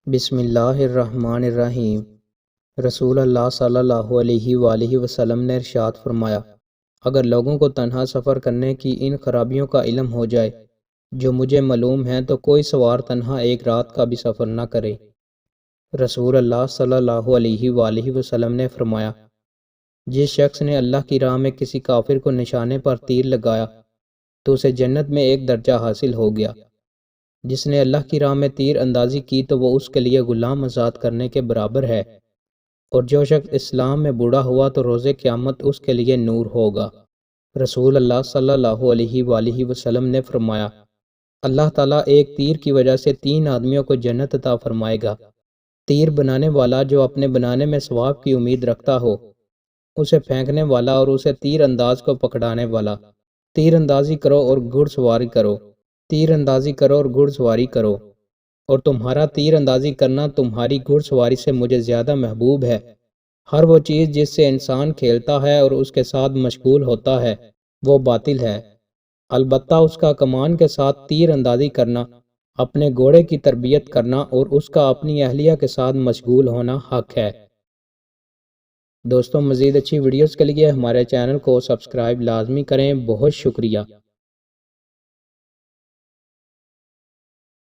بسم اللہ الرحمن الرحیم۔ رسول اللہ صلی اللہ علیہ وآلہ وسلم نے ارشاد فرمایا، اگر لوگوں کو تنہا سفر کرنے کی ان خرابیوں کا علم ہو جائے جو مجھے معلوم ہیں تو کوئی سوار تنہا ایک رات کا بھی سفر نہ کرے۔ رسول اللہ صلی اللہ علیہ وآلہ وسلم نے فرمایا، جس شخص نے اللہ کی راہ میں کسی کافر کو نشانے پر تیر لگایا تو اسے جنت میں ایک درجہ حاصل ہو گیا۔ جس نے اللہ کی راہ میں تیر اندازی کی تو وہ اس کے لیے غلام آزاد کرنے کے برابر ہے، اور جو شخص اسلام میں بوڑھا ہوا تو روز قیامت اس کے لیے نور ہوگا۔ رسول اللہ صلی اللہ علیہ وآلہ وسلم نے فرمایا، اللہ تعالیٰ ایک تیر کی وجہ سے 3 آدمیوں کو جنت عطا فرمائے گا۔ تیر بنانے والا جو اپنے بنانے میں ثواب کی امید رکھتا ہو، اسے پھینکنے والا اور اسے تیر انداز کو پکڑانے والا۔ تیر اندازی کرو اور گھڑ سواری کرو، تیر اندازی کرو اور گھڑ سواری کرو، اور تمہارا تیر اندازی کرنا تمہاری گھڑ سواری سے مجھے زیادہ محبوب ہے۔ ہر وہ چیز جس سے انسان کھیلتا ہے اور اس کے ساتھ مشغول ہوتا ہے وہ باطل ہے، البتہ اس کا کمان کے ساتھ تیر اندازی کرنا، اپنے گھوڑے کی تربیت کرنا اور اس کا اپنی اہلیہ کے ساتھ مشغول ہونا حق ہے۔ دوستوں، مزید اچھی ویڈیوز کے لیے ہمارے چینل کو سبسکرائب لازمی کریں۔ بہت شکریہ۔